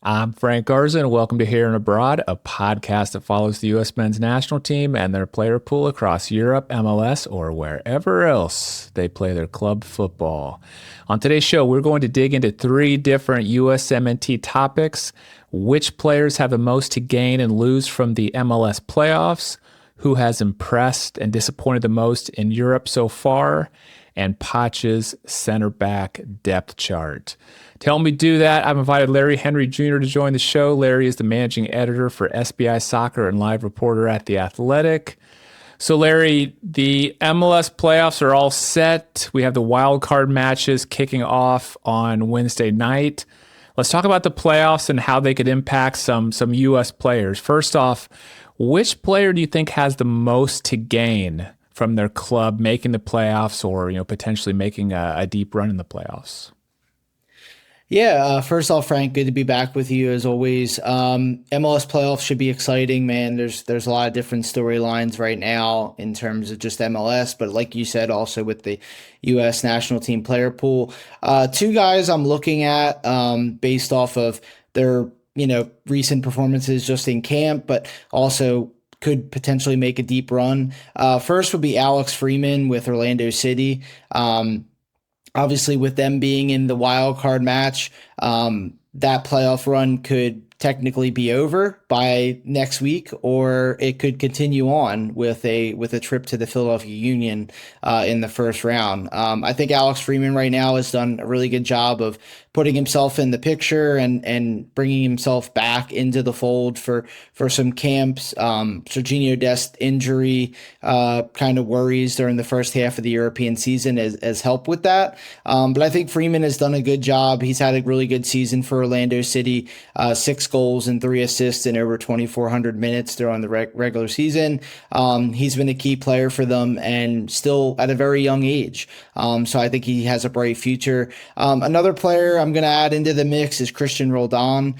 I'm Frank Garza, and welcome to Here and Abroad, a podcast that follows the U.S. men's national team and their player pool across Europe, MLS, or wherever else they play their club football. On today's show, we're going to dig into three different USMNT topics: which players have the most to gain and lose from the MLS playoffs, who has impressed and disappointed the most in Europe so far, and Poch's center back depth chart. To help me do that, I've invited Larry Henry Jr. to join the show. Larry is the managing editor for SBI Soccer and live reporter at The Athletic. So, Larry, the MLS playoffs are all set. We have the wild card matches kicking off on Wednesday night. Let's talk about the playoffs and how they could impact some U.S. players. First off, which player do you think has the most to gain from their club making the playoffs, or potentially making a deep run in the playoffs? Yeah, first off, Frank, good to be back with you as always. MLS playoffs should be exciting, man. There's a lot of different storylines right now in terms of just MLS, but like you said, also with the U.S. national team player pool. Two guys I'm looking at based off of their recent performances just in camp, but also could potentially make a deep run. First would be Alex Freeman with Orlando City. Obviously, with them being in the wild card match, that playoff run could technically be over by next week, or it could continue on with a trip to the Philadelphia Union in the first round. I think Alex Freeman right now has done a really good job of putting himself in the picture and bringing himself back into the fold for some camps. Serginho Dest injury kind of worries during the first half of the European season has helped with that. But I think Freeman has done a good job. He's had a really good season for Orlando City, 6 goals and 3 assists in over 2,400 minutes during the regular season. He's been a key player for them and still at a very young age. So I think he has a bright future. Another player I'm going to add into the mix is Christian Roldan.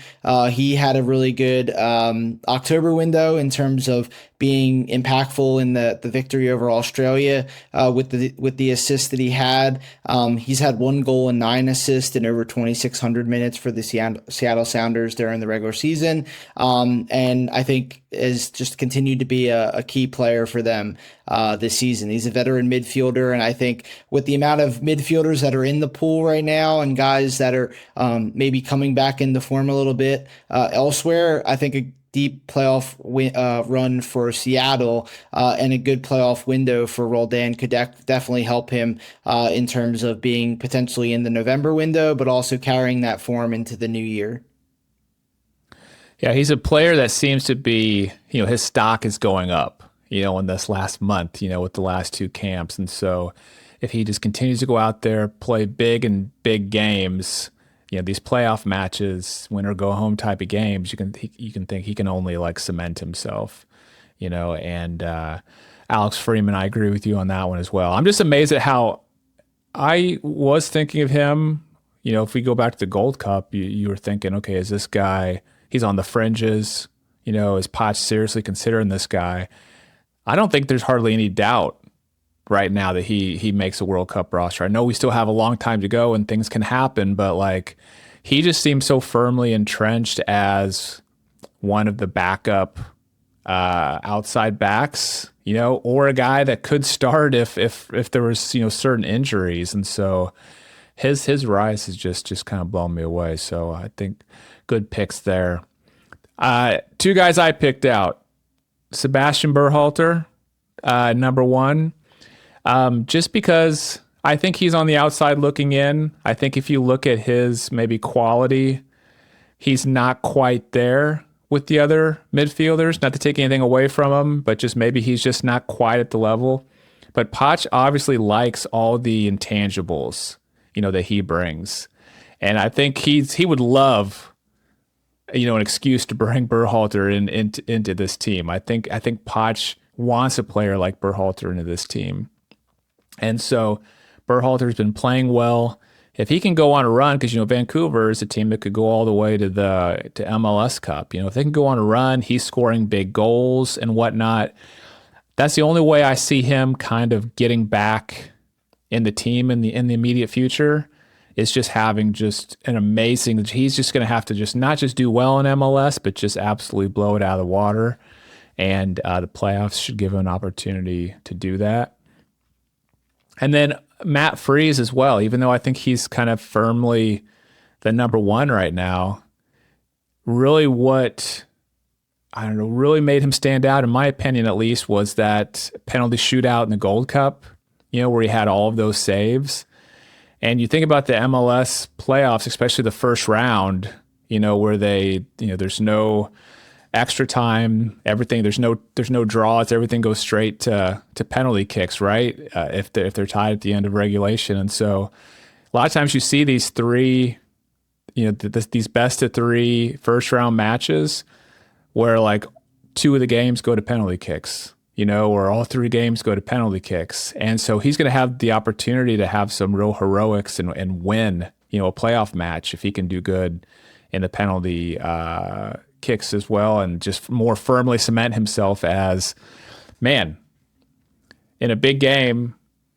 He had a really good October window in terms of being impactful in the victory over Australia with the assists that he had. He's had 1 goal and 9 assists in over 2,600 minutes for the Seattle Sounders during the regular season. And I think has just continued to be a key player for them this season. He's a veteran midfielder, and I think with the amount of midfielders that are in the pool right now and guys that are maybe coming back into form a little bit elsewhere, I think a deep playoff run for Seattle and a good playoff window for Roldan could definitely help him in terms of being potentially in the November window, but also carrying that form into the new year. Yeah, he's a player that seems to be, his stock is going up, in this last month, with the last 2 camps. And so if he just continues to go out there, play big and big games, these playoff matches, win or go home type of games, you can think he can only cement himself, and Alex Freeman, I agree with you on that one as well. I'm just amazed at how I was thinking of him. If we go back to the Gold Cup, you were thinking, okay, is this guy, he's on the fringes, is Poch seriously considering this guy? I don't think there's hardly any doubt right now that he makes a World Cup roster. I know we still have a long time to go and things can happen, but he just seems so firmly entrenched as one of the backup outside backs, or a guy that could start if there was certain injuries. And so his rise has just kind of blown me away. So I think good picks there. 2 guys I picked out: Sebastian Berhalter, number 1. Just because I think he's on the outside looking in. I think if you look at his maybe quality, he's not quite there with the other midfielders. Not to take anything away from him, but just maybe he's just not quite at the level. But Poch obviously likes all the intangibles, that he brings. And I think he would love, an excuse to bring Berhalter into this team. I think Poch wants a player like Berhalter into this team. And so Berhalter's been playing well. If he can go on a run, because Vancouver is a team that could go all the way to MLS Cup. If they can go on a run, he's scoring big goals and whatnot. That's the only way I see him kind of getting back in the team in the immediate future. is just having just an amazing. He's just going to have to just not just do well in MLS, but just absolutely blow it out of the water. And the playoffs should give him an opportunity to do that. And then Matt Freese as well, even though I think he's kind of firmly the number one right now, really what I don't know really made him stand out, in my opinion at least, was that penalty shootout in the Gold Cup, where he had all of those saves. And you think about the MLS playoffs, especially the first round, where there's no extra time, everything. There's no draws. Everything goes straight to penalty kicks, right? If they're tied at the end of regulation, and so a lot of times you see these three, these best of three first round matches where like two of the games go to penalty kicks, or all three games go to penalty kicks, and so he's going to have the opportunity to have some real heroics and win, a playoff match if he can do good in the penalty kicks as well, and just more firmly cement himself as, man, in a big game,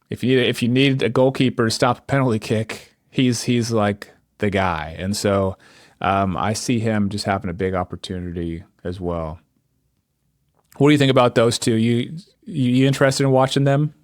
if you need a goalkeeper to stop a penalty kick, he's like the guy. And so I see him just having a big opportunity as well. What do you think about those two? You interested in watching them?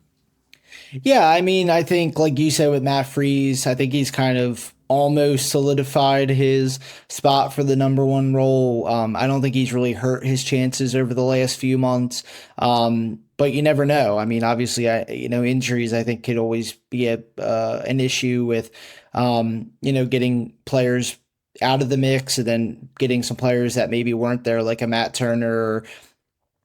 Yeah, I mean, I think like you said with Matt Freese, I think he's kind of almost solidified his spot for the number one role. I don't think he's really hurt his chances over the last few months. But you never know. I mean, obviously, injuries I think could always be an issue with, getting players out of the mix and then getting some players that maybe weren't there, like a Matt Turner or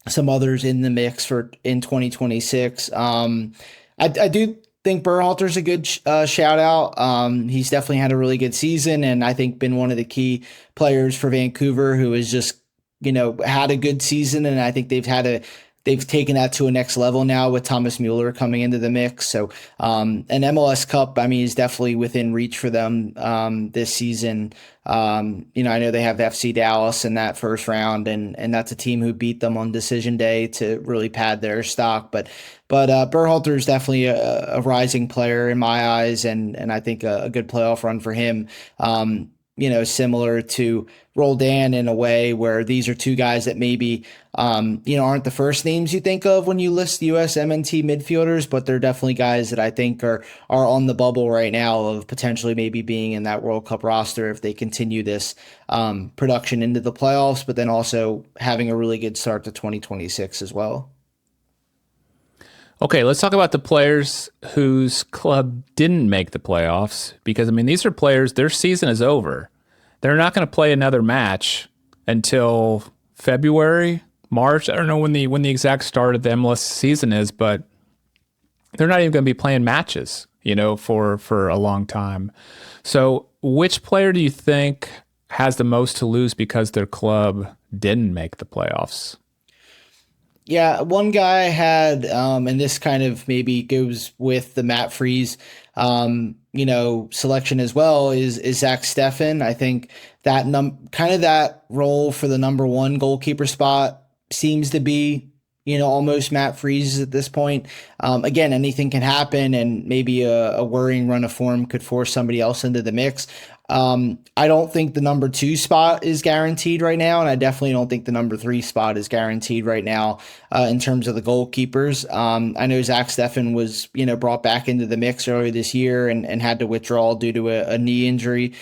some others in the mix for in 2026. I do think Berhalter's a good shout out. He's definitely had a really good season, and I think been one of the key players for Vancouver, who has just had a good season, and I think they've taken that to a next level now with Thomas Mueller coming into the mix. So an MLS Cup, I mean, is definitely within reach for them this season. I know they have FC Dallas in that first round, and that's a team who beat them on decision day to really pad their stock. But Berhalter is definitely a rising player in my eyes, and I think a good playoff run for him. Similar to Roldan in a way where these are two guys that maybe, aren't the first names you think of when you list USMNT midfielders, but they're definitely guys that I think are on the bubble right now of potentially maybe being in that World Cup roster if they continue this production into the playoffs, but then also having a really good start to 2026 as well. Okay, let's talk about the players whose club didn't make the playoffs, because, I mean, these are players, their season is over. They're not going to play another match until February, March. I don't know when the exact start of the MLS season is, but they're not even going to be playing matches, for a long time. So which player do you think has the most to lose because their club didn't make the playoffs? Yeah, one guy had, and this kind of maybe goes with the Matt Freese, selection as well, is Zach Steffen. I think that kind of that role for the number one goalkeeper spot seems to be, almost Matt Freese at this point. Again, anything can happen, and maybe a worrying run of form could force somebody else into the mix. I don't think the number two spot is guaranteed right now, and I definitely don't think the number three spot is guaranteed right now in terms of the goalkeepers. I know Zach Steffen was, brought back into the mix earlier this year and had to withdraw due to a knee injury.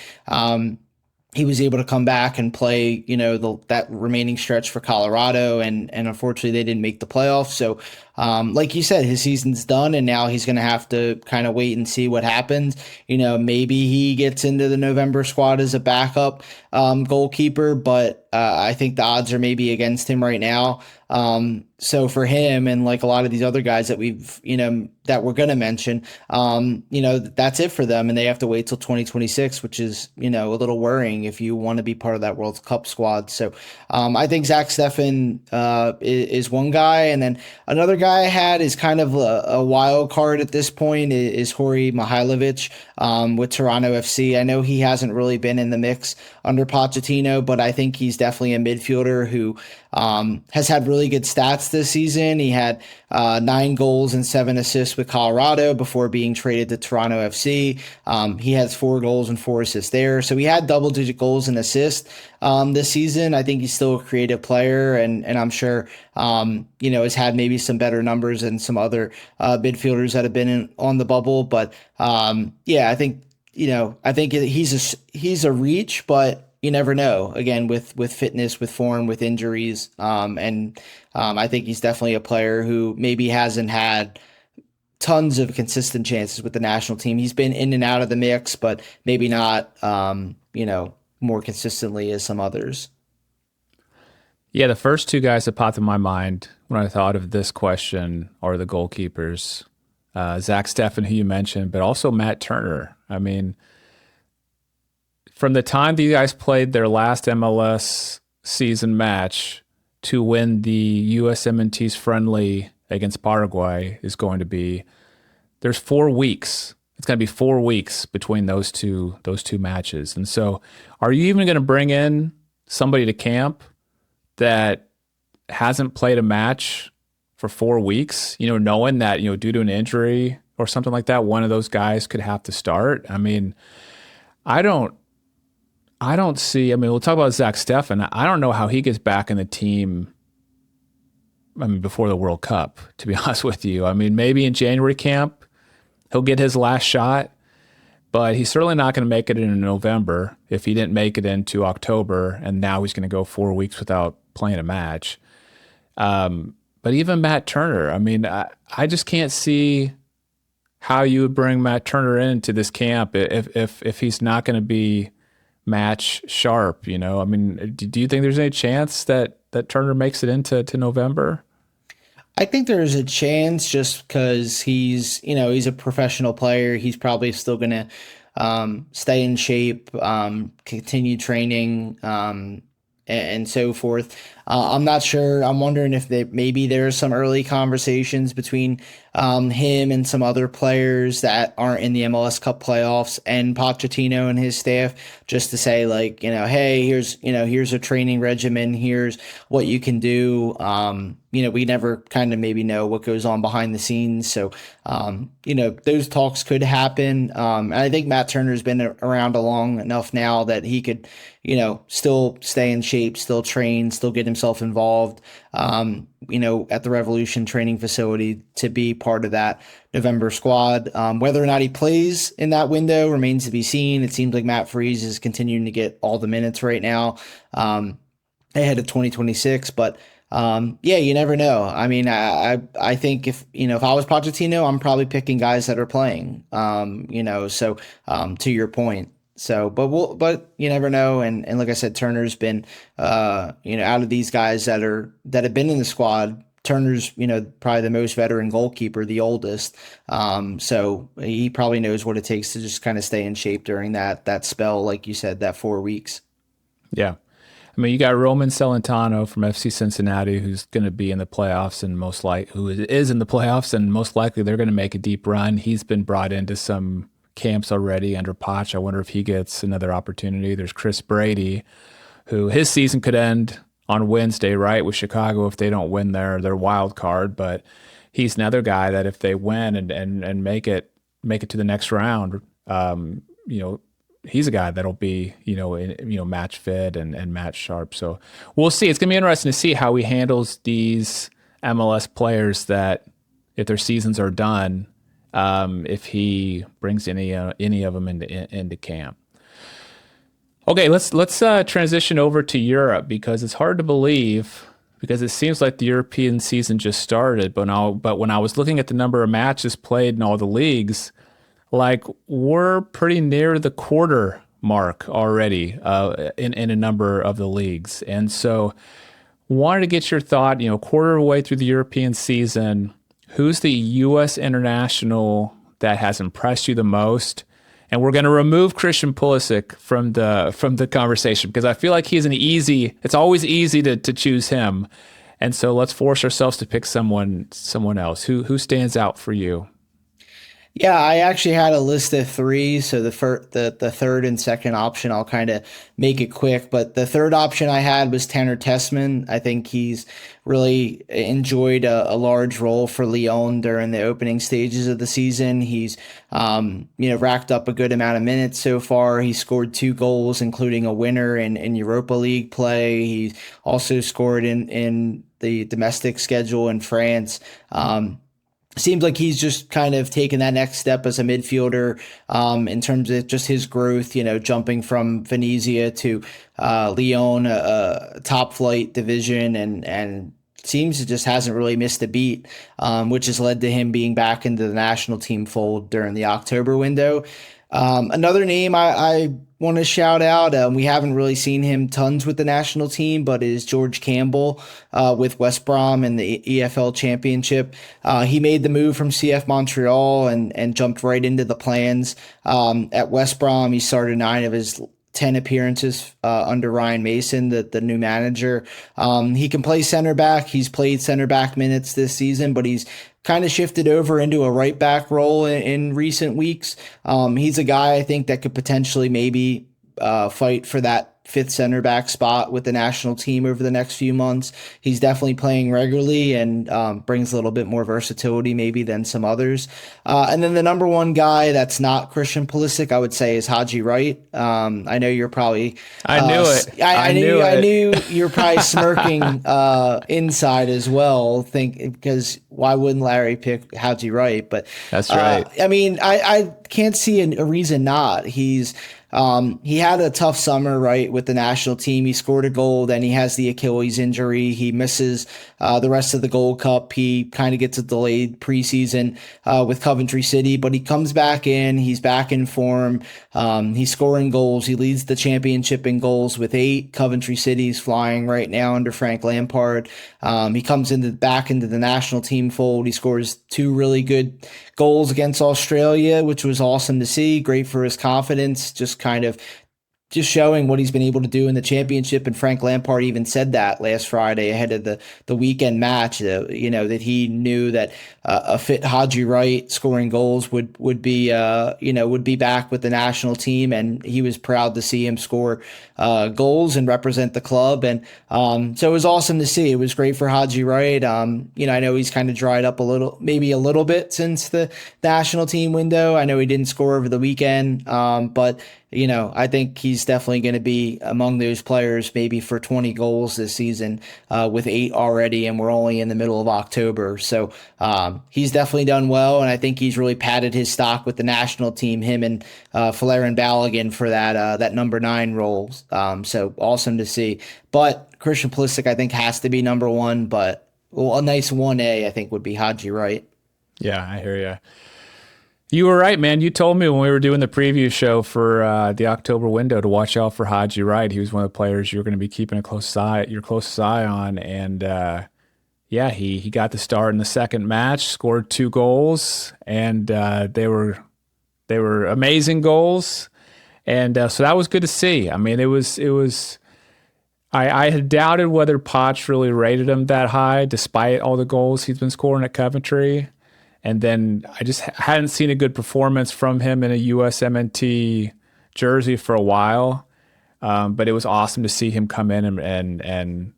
He was able to come back and play, that remaining stretch for Colorado, and unfortunately they didn't make the playoffs. So, like you said, his season's done, and now he's going to have to kind of wait and see what happens. Maybe he gets into the November squad as a backup goalkeeper, but I think the odds are maybe against him right now. So for him, and like a lot of these other guys that we've, that we're going to mention, that's it for them. And they have to wait till 2026, which is, a little worrying if you want to be part of that World Cup squad. So I think Zach Steffen is one guy. And then another guy guy I had is kind of a wild card at this point is Jorge Mihailovic with Toronto FC. I know he hasn't really been in the mix under Pochettino, but I think he's definitely a midfielder who has had really good stats this season. He had 9 goals and 7 assists with Colorado before being traded to Toronto FC. He has 4 goals and 4 assists there. So he had double-digit goals and assists this season. I think he's still a creative player, and I'm sure has had maybe some better numbers than some other midfielders that have been on the bubble. But I think he's a reach, but you never know. Again, with fitness, with form, with injuries, I think he's definitely a player who maybe hasn't had tons of consistent chances with the national team. He's been in and out of the mix, but maybe not more consistently as some others. Yeah, the first 2 guys that popped in my mind when I thought of this question are the goalkeepers. Zach Steffen, who you mentioned, but also Matt Turner. I mean, from the time the guys played their last MLS season match to when the USMNT's friendly against Paraguay is going to be, there's 4 weeks. It's going to be 4 weeks between those two matches. And so are you even going to bring in somebody to camp that hasn't played a match for 4 weeks, knowing that, due to an injury or something like that, one of those guys could have to start? I mean, I don't see, we'll talk about Zach Steffen. I don't know how he gets back in the team, before the World Cup, to be honest with you. Maybe in January camp, he'll get his last shot, but he's certainly not going to make it in November if he didn't make it into October, and now he's going to go 4 weeks without playing a match. But even Matt Turner, I just can't see how you would bring Matt Turner into this camp if he's not going to be match sharp. Do you think there's any chance that Turner makes it into November? I think there's a chance just because he's a professional player. He's probably still going to stay in shape, continue training, and so forth. I'm not sure. I'm wondering if maybe there's some early conversations between him and some other players that aren't in the MLS Cup playoffs and Pochettino and his staff, just to say hey, here's a training regimen. Here's what you can do. We never kind of maybe know what goes on behind the scenes. So, those talks could happen. And I think Matt Turner's been around long enough now that he could, still stay in shape, still train, still get himself involved, at the Revolution training facility to be part of that November squad. Whether or not he plays in that window remains to be seen. It seems like Matt Freese is continuing to get all the minutes right now, ahead of 2026, but you never know. I think if I was Pochettino, I'm probably picking guys that are playing, to your point. So, but you never know. And like I said, Turner's been, out of these guys that have been in the squad, Turner's, probably the most veteran goalkeeper, the oldest. So he probably knows what it takes to just kind of stay in shape during that spell, like you said, that 4 weeks. Yeah. You got Roman Celentano from FC Cincinnati, who's going to be in the playoffs and who is in the playoffs, and most likely they're going to make a deep run. He's been brought into some camps already under Poch. I wonder if he gets another opportunity. There's Chris Brady, who his season could end on Wednesday, right, with Chicago if they don't win their wild card. But he's another guy that if they win and make it to the next round, he's a guy that'll be, match fit and match sharp. So we'll see. It's going to be interesting to see how he handles these MLS players that, if their seasons are done, if he brings any of them into camp. Okay, let's transition over to Europe, because it's hard to believe, because it seems like the European season just started. But when I was looking at the number of matches played in all the leagues, we're pretty near the quarter mark already in a number of the leagues. And so wanted to get your thought, quarter of the way through the European season, who's the U.S. international that has impressed you the most? And we're going to remove Christian Pulisic from the conversation, because I feel like he's it's always easy to choose him. And so let's force ourselves to pick someone else. Who stands out for you? Yeah, I actually had a list of three. So the third and second option, I'll kind of make it quick. But the third option I had was Tanner Tessman. I think he's really enjoyed a large role for Lyon during the opening stages of the season. He's racked up a good amount of minutes so far. He scored 2 goals, including a winner in Europa League play. He also scored in the domestic schedule in France. Seems like he's just kind of taken that next step as a midfielder in terms of just his growth, jumping from Venezia to Lyon, a top flight division, and seems to just hasn't really missed a beat, which has led to him being back into the national team fold during the October window. Another name I want to shout out, we haven't really seen him tons with the national team, but is George Campbell with West Brom in the EFL Championship. He made the move from CF Montreal and jumped right into the plans. At West Brom, he started 9 of his 10 appearances under Ryan Mason, the new manager. He can play center back. He's played center back minutes this season, but he's kind of shifted over into a right back role in recent weeks. He's a guy I think that could potentially maybe fight for that fifth center back spot with the national team over the next few months. He's definitely playing regularly and brings a little bit more versatility maybe than some others. And then the number one guy that's not Christian Pulisic, I would say, is Haji Wright. I know you're probably. I knew it. I knew you're probably smirking inside as well. Because why wouldn't Larry pick Haji Wright? But that's right. I can't see a reason not. He had a tough summer, right, with the national team. He scored a goal, then he has the Achilles injury. He misses the rest of the Gold Cup. He kind of gets a delayed preseason with Coventry City, but he comes back in. He's back in form. He's scoring goals. He leads the championship in goals with 8. Coventry City's flying right now under Frank Lampard. He comes back into the national team fold. He scores 2 really good goals against Australia, which was awesome to see. Great for his confidence. Just showing what he's been able to do in the championship. And Frank Lampard even said that last Friday ahead of the weekend match, that he knew that a fit Haji Wright scoring goals would be back with the national team. And he was proud to see him score goals and represent the club. And so it was awesome to see. It was great for Haji Wright. I know he's kind of dried up maybe a little bit since the national team window. I know he didn't score over the weekend, but I think he's definitely going to be among those players maybe for 20 goals this season with 8 already, and we're only in the middle of October. So he's definitely done well, and I think he's really padded his stock with the national team, him and Folarin Balogun for that number 9 role. So awesome to see. But Christian Pulisic, I think, has to be number 1, but a nice 1A, I think, would be Haji Wright. Yeah, I hear you. You were right, man. You told me when we were doing the preview show for the October window to watch out for Haji Wright. He was one of the players you were going to be keeping your closest eye on. And he got the start in the second match, scored 2 goals, and they were amazing goals. And so that was good to see. I mean, it was. I had doubted whether Poch really rated him that high, despite all the goals he's been scoring at Coventry. And then I just hadn't seen a good performance from him in a USMNT jersey for a while. But it was awesome to see him come in and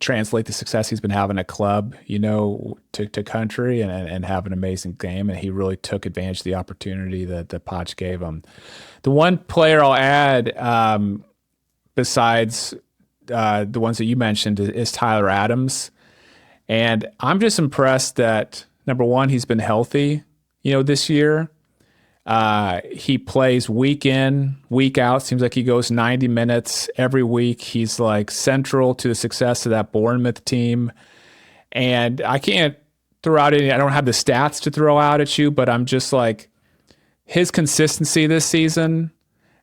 translate the success he's been having at club, to country and have an amazing game. And he really took advantage of the opportunity that Poch gave him. The one player I'll add, besides the ones that you mentioned, is Tyler Adams. And I'm just impressed that, number one, he's been healthy, this year. He plays week in, week out. Seems like he goes 90 minutes every week. He's like central to the success of that Bournemouth team. And I can't throw out I don't have the stats to throw out at you, but I'm just like, his consistency this season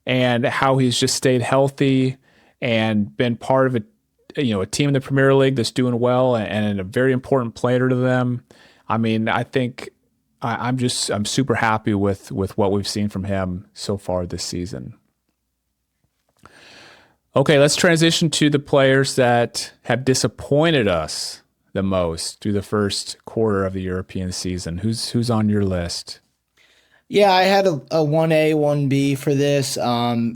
and how he's just stayed healthy and been part of a team in the Premier League that's doing well and a very important player to them. I mean, I think I'm super happy with what we've seen from him so far this season. Okay, let's transition to the players that have disappointed us the most through the first quarter of the European season. Who's on your list? Yeah, I had a 1A, 1B for this.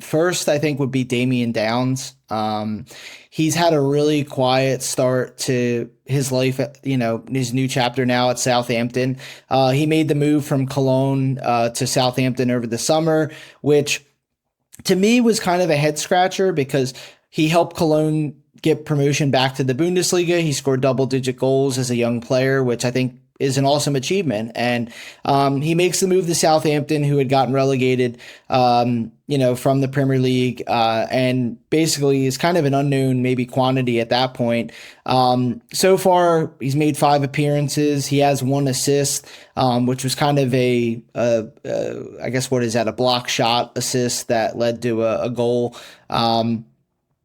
First, I think would be Damian Downs. He's had a really quiet start to his life, his new chapter now at Southampton. He made the move from Cologne to Southampton over the summer, which to me was kind of a head scratcher because he helped Cologne get promotion back to the Bundesliga. He scored double digit goals as a young player, which I think is an awesome achievement. And he makes the move to Southampton, who had gotten relegated, from the Premier League, and basically is kind of an unknown maybe quantity at that point. So far, he's made 5 appearances. He has 1 assist, which was kind of I guess what is that, a block shot assist that led to a goal.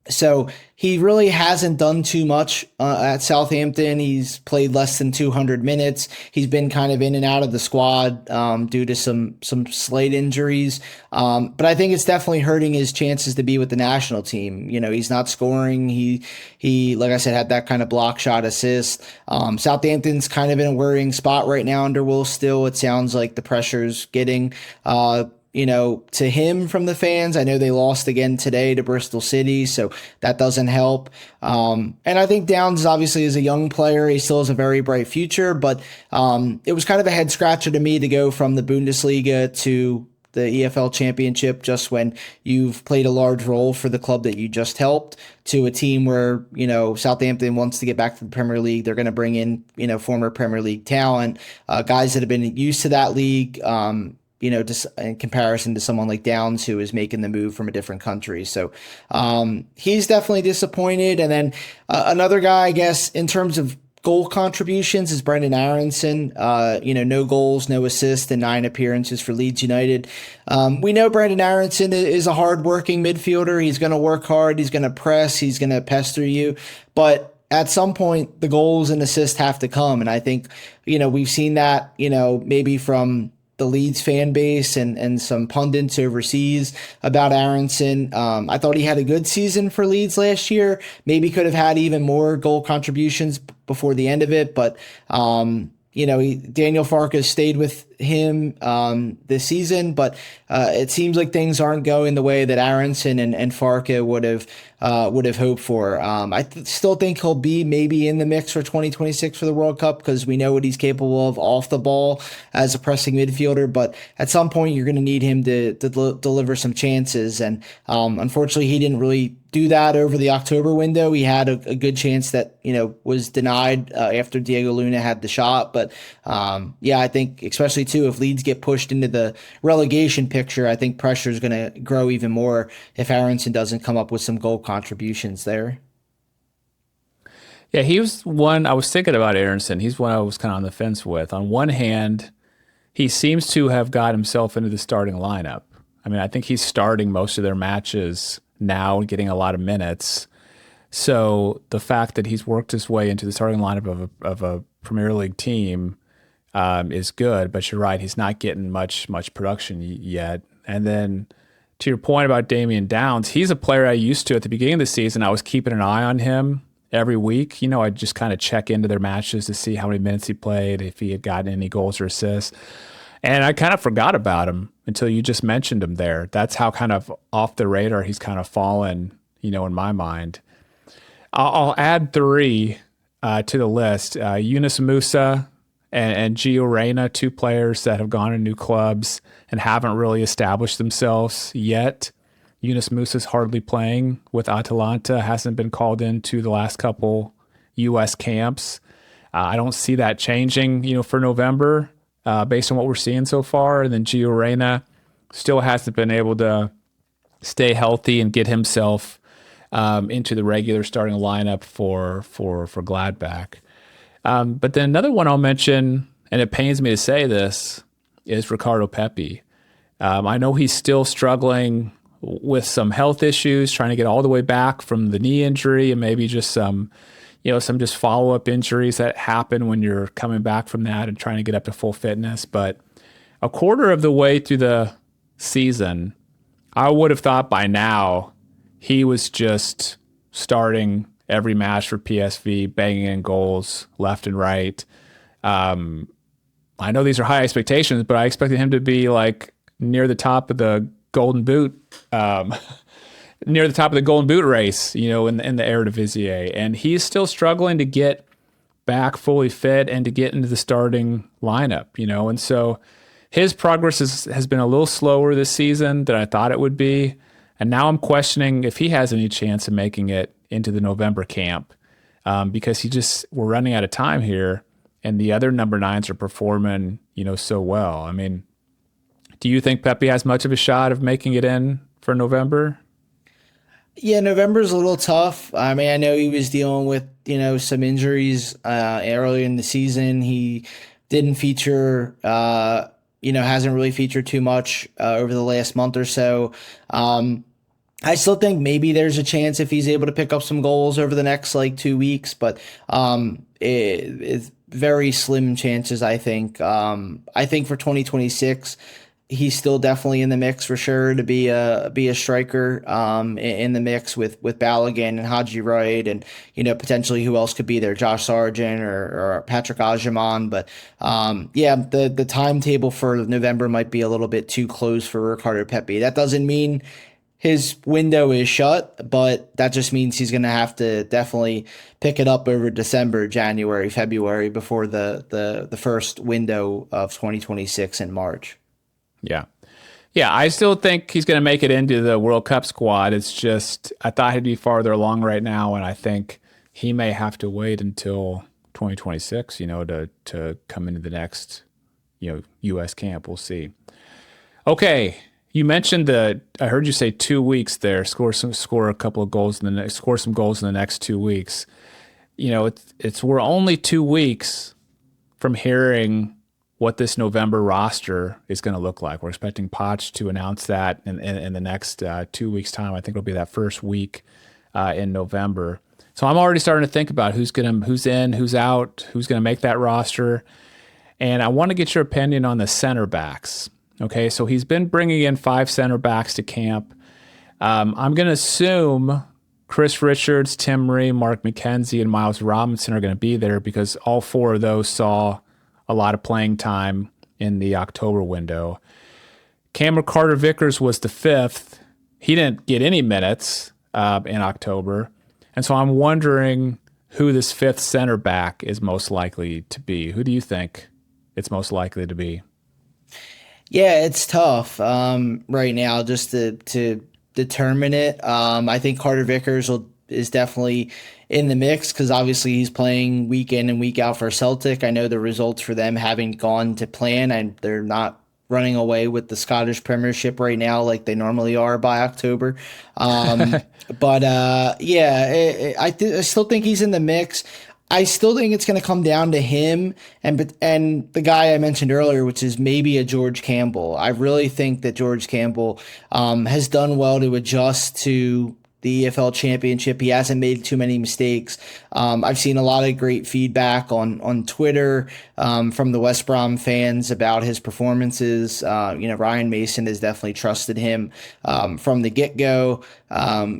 So he really hasn't done too much at Southampton. He's played less than 200 minutes. He's been kind of in and out of the squad due to some slight injuries. But I think it's definitely hurting his chances to be with the national team. He's not scoring. He like I said, had that kind of block shot assist. Southampton's kind of in a worrying spot right now under Will Still. It sounds like the pressure's getting to him from the fans. I know they lost again today to Bristol City, so that doesn't help. And I think Downs obviously is a young player. He still has a very bright future, but it was kind of a head scratcher to me to go from the Bundesliga to the EFL Championship just when you've played a large role for the club that you just helped, to a team where, Southampton wants to get back to the Premier League. They're going to bring in, former Premier League talent, guys that have been used to that league, just in comparison to someone like Downs, who is making the move from a different country. So he's definitely disappointed. And then another guy, I guess, in terms of goal contributions is Brendan Aronson. No goals, no assists, and 9 appearances for Leeds United. We know Brendan Aronson is a hard-working midfielder. He's going to work hard. He's going to press. He's going to pester you. But at some point, the goals and assists have to come. And I think, we've seen that, maybe from the Leeds fan base and some pundits overseas about Aronson. I thought he had a good season for Leeds last year. Maybe could have had even more goal contributions before the end of it, but Daniel Farke stayed with him this season, but it seems like things aren't going the way that Aronson and Farke would have hoped for. Still think he'll be maybe in the mix for 2026 for the World Cup, because we know what he's capable of off the ball as a pressing midfielder, but at some point you're going to need him to deliver some chances, and unfortunately he didn't really do that over the October window. He had a good chance that was denied after Diego Luna had the shot, but I think especially too, if Leeds get pushed into the relegation picture, I think pressure is going to grow even more if Aronson doesn't come up with some goal contributions there. Yeah, he was one I was thinking about. Aronson, he's one I was kind of on the fence with. On one hand, he seems to have got himself into the starting lineup. I mean, I think he's starting most of their matches now, getting a lot of minutes. So the fact that he's worked his way into the starting lineup of a Premier League team is good, but you're right, he's not getting much production yet. And then to your point about Damian Downs, he's a player I used to at the beginning of the season. I was keeping an eye on him every week. I'd just kind of check into their matches to see how many minutes he played, if he had gotten any goals or assists. And I kind of forgot about him until you just mentioned him there. That's how kind of off the radar he's kind of fallen, in my mind. I'll add 3 to the list. Yunus Musa and Gio Reyna, 2 players that have gone to new clubs and haven't really established themselves yet. Yunus Musa's hardly playing with Atalanta, hasn't been called into the last couple U.S. camps. I don't see that changing, for November, based on what we're seeing so far. And then Gio Reyna still hasn't been able to stay healthy and get himself into the regular starting lineup for Gladbach. But then another one I'll mention, and it pains me to say this, is Ricardo Pepi. I know he's still struggling with some health issues, trying to get all the way back from the knee injury, and maybe just some just follow-up injuries that happen when you're coming back from that and trying to get up to full fitness. But a quarter of the way through the season, I would have thought by now he was just starting every match for PSV, banging in goals left and right. I know these are high expectations, but I expected him to be like near the top of the Golden Boot, near the top of the Golden Boot race, in the Eredivisie, and he's still struggling to get back fully fit and to get into the starting lineup, and so his progress has been a little slower this season than I thought it would be, and now I'm questioning if he has any chance of making it into the November camp, because we're running out of time here. And the other number nines are performing, so well. I mean, do you think Pepe has much of a shot of making it in for November? Yeah, November's a little tough. I mean, I know he was dealing with, some injuries earlier in the season. He didn't feature, hasn't really featured too much over the last month or so. I still think maybe there's a chance if he's able to pick up some goals over the next 2 weeks, but it's very slim chances, I think. I think for 2026, he's still definitely in the mix for sure to be a striker in the mix with Balogun and Haji Wright, and potentially who else could be there, Josh Sargent or Patrick Ajiman. But the timetable for November might be a little bit too close for Ricardo Pepi. That doesn't mean his window is shut, but that just means he's going to have to definitely pick it up over December, January, February before the first window of 2026 in March. Yeah. Yeah, I still think he's going to make it into the World Cup squad. It's just, I thought he'd be farther along right now, and I think he may have to wait until 2026, to come into the next, U.S. camp. We'll see. Okay. You mentioned I heard you say 2 weeks there. Score a couple of goals score some goals in the next 2 weeks. We're only 2 weeks from hearing what this November roster is going to look like. We're expecting Poch to announce that in the next 2 weeks' time. I think it'll be that first week in November. So I'm already starting to think about who's in, who's out, who's going to make that roster, and I want to get your opinion on the center backs. Okay, so he's been bringing in 5 center backs to camp. I'm going to assume Chris Richards, Tim Murray, Mark McKenzie, and Miles Robinson are going to be there because all 4 of those saw a lot of playing time in the October window. Cameron Carter-Vickers was the 5th. He didn't get any minutes in October. And so I'm wondering who this 5th center back is most likely to be. Who do you think it's most likely to be? Yeah, it's tough right now just to determine it. I think Carter Vickers is definitely in the mix because obviously he's playing week in and week out for Celtic. I know the results for them haven't gone to plan, and they're not running away with the Scottish Premiership right now like they normally are by October. I still think he's in the mix. I still think it's going to come down to him and the guy I mentioned earlier, which is maybe a George Campbell. I really think that George Campbell has done well to adjust to the EFL Championship. He hasn't made too many mistakes. I've seen a lot of great feedback on Twitter from the West Brom fans about his performances. Ryan Mason has definitely trusted him from the get-go.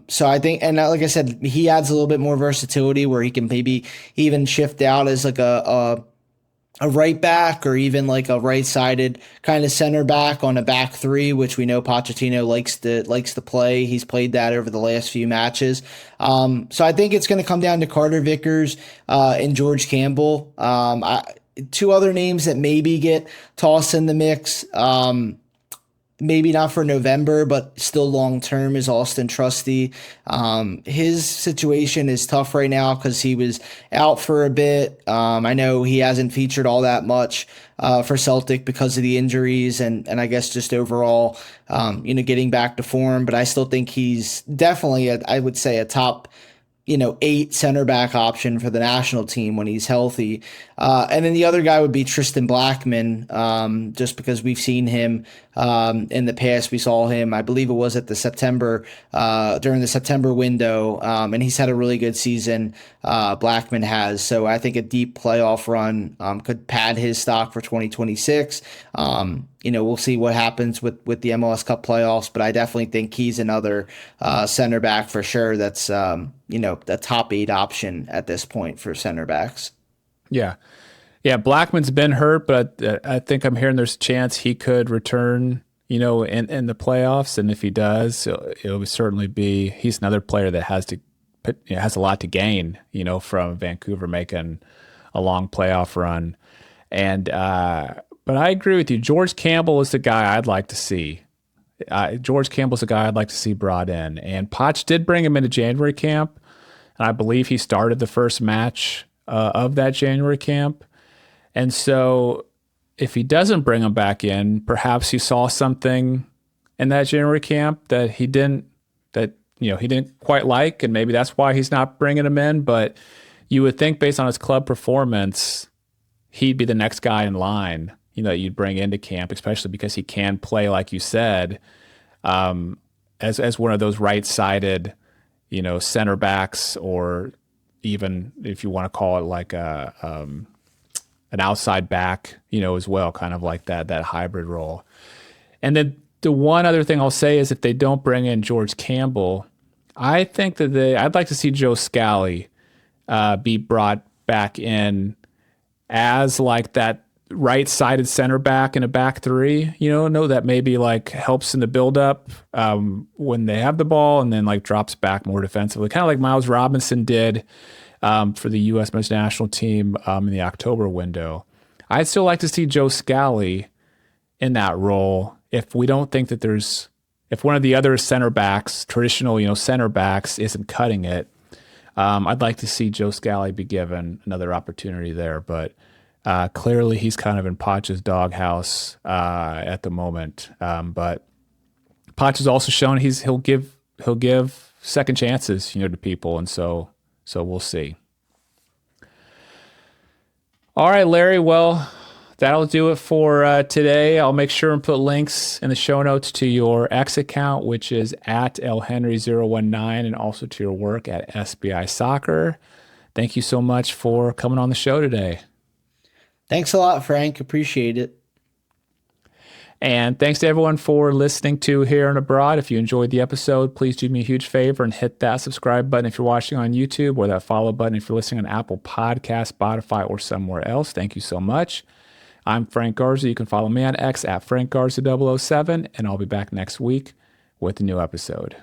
So I think, and like I said, he adds a little bit more versatility where he can maybe even shift out as like a right back or even like a right-sided kind of center back on a back 3, which we know Pochettino likes to play. He's played that over the last few matches. So I think it's going to come down to Carter Vickers and George Campbell. 2 other names that maybe get tossed in the mix. Maybe not for November, but still long term is Austin Trusty. His situation is tough right now because he was out for a bit. I know he hasn't featured all that much for Celtic because of the injuries and I guess just overall, getting back to form. But I still think he's definitely, I would say, a top 8 center back option for the national team when he's healthy. And then the other guy would be Tristan Blackman, just because we've seen him In the past, we saw him, I believe it was at the September, during the September window, and he's had a really good season. Blackman has. So I think a deep playoff run could pad his stock for 2026. We'll see what happens with the MLS Cup playoffs, but I definitely think he's another center back for sure. That's the top 8 option at this point for center backs. Yeah. Yeah, Blackman's been hurt, but I think I'm hearing there's a chance he could return, in the playoffs. And if he does, it'll certainly be, he's another player that has a lot to gain, from Vancouver making a long playoff run. And, but I agree with you. George Campbell is the guy I'd like to see. George Campbell's the guy I'd like to see brought in. And Poch did bring him into January camp. And I believe he started the first match of that January camp. And so if he doesn't bring him back in, perhaps he saw something in that January camp that he didn't quite like, and maybe that's why he's not bringing him in. But you would think based on his club performance, he'd be the next guy in line, that you'd bring into camp, especially because he can play, like you said, as one of those right-sided, center backs, or even if you want to call it like an outside back, as well, kind of like that hybrid role. And then the one other thing I'll say is if they don't bring in George Campbell, I think that I'd like to see Joe Scally be brought back in as like that right-sided center back in a back three, that maybe like helps in the build-up when they have the ball, and then like drops back more defensively, kind of like Miles Robinson did for the U.S. men's national team in the October window. I'd still like to see Joe Scally in that role if we don't think that if one of the other center backs, traditional, center backs, isn't cutting it. I'd like to see Joe Scally be given another opportunity there, but clearly he's kind of in Poch's doghouse at the moment. But Poch has also shown he'll give second chances, to people, and so we'll see. All right, Larry. Well, that'll do it for today. I'll make sure and put links in the show notes to your X account, which is at lhenry019, and also to your work at SBI Soccer. Thank you so much for coming on the show today. Thanks a lot, Frank. Appreciate it. And thanks to everyone for listening to Here and Abroad. If you enjoyed the episode, please do me a huge favor and hit that subscribe button if you're watching on YouTube, or that follow button if you're listening on Apple Podcasts, Spotify, or somewhere else. Thank you so much. I'm Frank Garza. You can follow me on X at FrankGarza007, and I'll be back next week with a new episode.